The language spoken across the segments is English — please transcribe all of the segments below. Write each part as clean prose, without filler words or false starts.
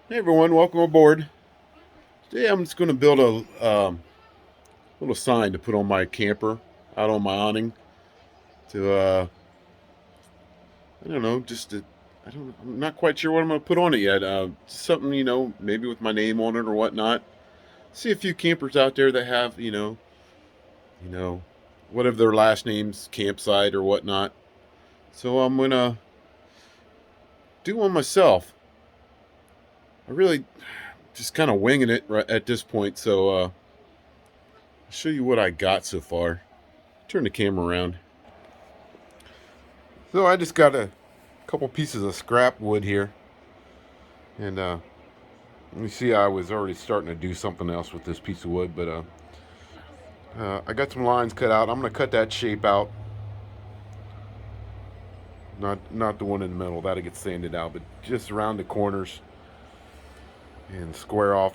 Hey everyone, welcome aboard. Today I'm just going to build a little sign to put on my camper, out on my awning. To I don't know, I don't. I'm not quite sure what I'm going to put on it yet. Just something maybe with my name on it or whatnot. See a few campers out there that have you know, whatever their last name's campsite or whatnot. So I'm gonna do one myself. I really just kind of winging it right at this point. So I'll show you what I got so far. Turn the camera around. So I just got a couple pieces of scrap wood here, and you see I was already starting to do something else with this piece of wood, but I got some lines cut out. I'm going to cut that shape out, not the one in the middle, that'll get sanded out, but just around the corners and square off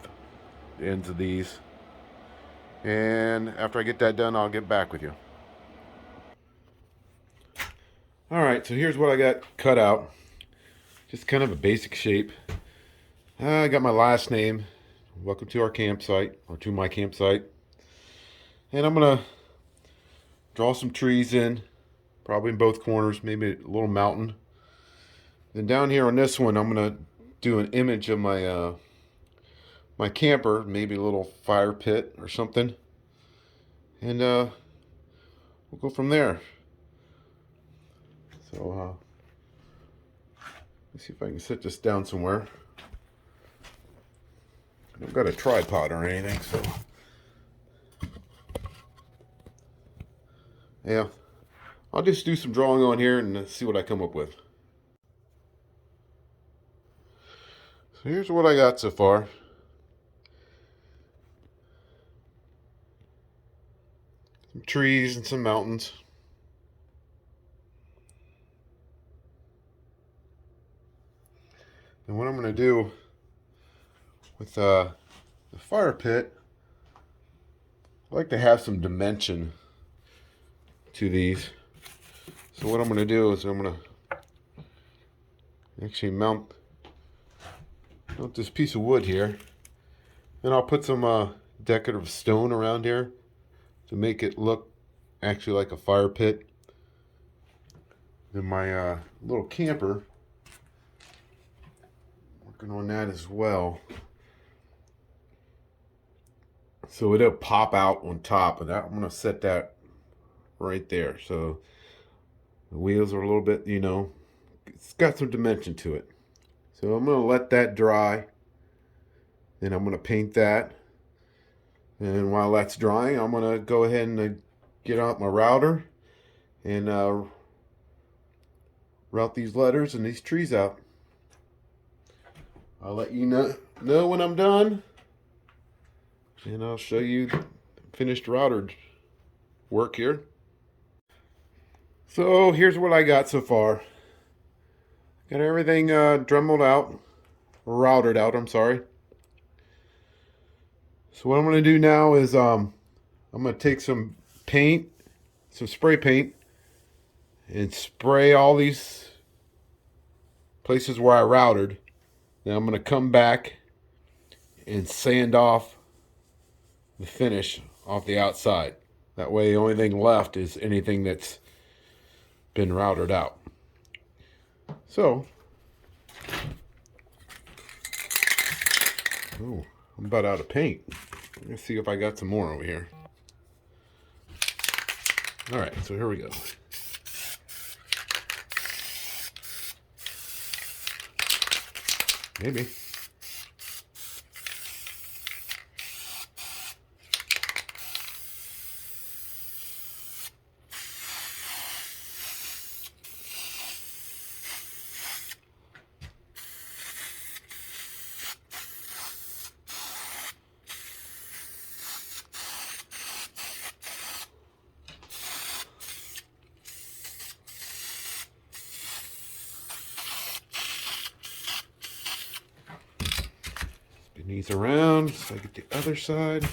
the ends of these. And after I get that done, I'll get back with you. All right, so here's what I got cut out. Just kind of a basic shape. I got my last name. Welcome to our campsite, or to my campsite. And I'm gonna draw some trees in, probably in both corners, maybe a little mountain. Then down here on this one, I'm gonna do an image of my camper, maybe a little fire pit or something, and we'll go from there. So let's see if I can set this down somewhere. I don't got a tripod or anything, so yeah, I'll just do some drawing on here and see what I come up with. So here's what I got so far. Some trees and some mountains. And what I'm going to do with the fire pit, I like to have some dimension to these. So what I'm going to do is I'm going to actually mount this piece of wood here. And I'll put some decorative stone around here to make it look actually like a fire pit. Then my little camper, working on that as well. So it'll pop out on top, and that, I'm going to set that right there. So the wheels are a little bit, it's got some dimension to it. So I'm going to let that dry. Then I'm going to paint that. And while that's drying, I'm going to go ahead and get out my router and route these letters and these trees out. I'll let you know when I'm done, and I'll show you finished router work here. So here's what I got so far. Got everything dremeled out, or routed out, I'm sorry. So what I'm going to do now is I'm going to take some paint, some spray paint, and spray all these places where I routed. Then I'm going to come back and sand off the finish off the outside. That way the only thing left is anything that's been routed out. So, oh, I'm about out of paint. Let's see if I got some more over here. All right, so here we go. Maybe. Spin these around so I get the other side.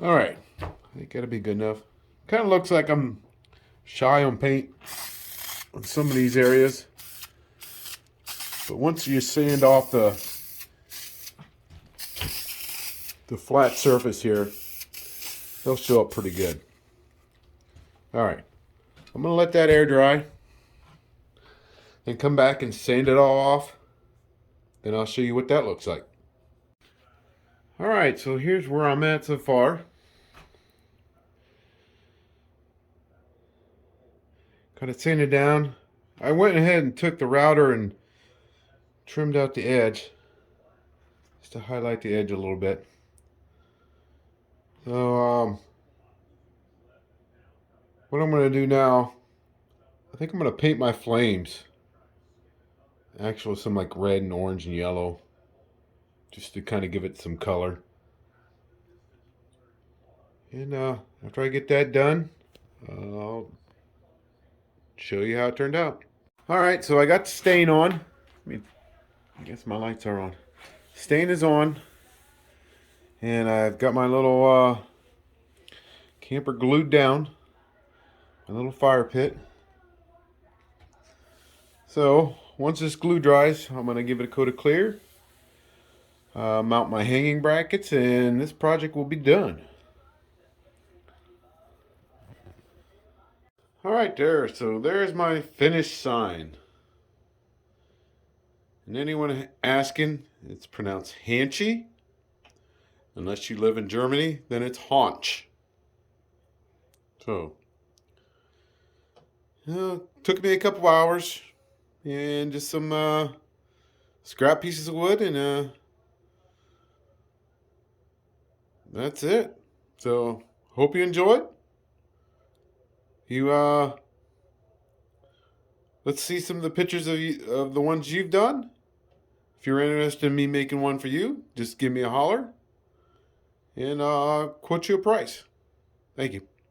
All right, I think that'll be good enough. Kind of looks like I'm shy on paint on some of these areas, but once you sand off the flat surface here, they'll show up pretty good. All right, I'm gonna let that air dry and come back and sand it all off. Then I'll show you what that looks like. All right, so here's where I'm at so far. Got it sanded down. I went ahead and took the router and trimmed out the edge just to highlight the edge a little bit. So what I'm going to do now, I think I'm going to paint my flames. Actually, some like red and orange and yellow, just to kind of give it some color. And after I get that done, I'll show you how it turned out. All right, so I got the stain on. I guess my lights are on. Stain is on, and I've got my little camper glued down, my little fire pit. So once this glue dries, I'm gonna give it a coat of clear, mount my hanging brackets, and this project will be done. All right, so there's my finished sign. And anyone asking, it's pronounced Hanchy. Unless you live in Germany, then it's Haunch. So, took me a couple hours and just some scrap pieces of wood, and that's it. So, hope you enjoyed. Let's see some of the pictures of the ones you've done. If you're interested in me making one for you, just give me a holler, and I'll quote you a price. Thank you.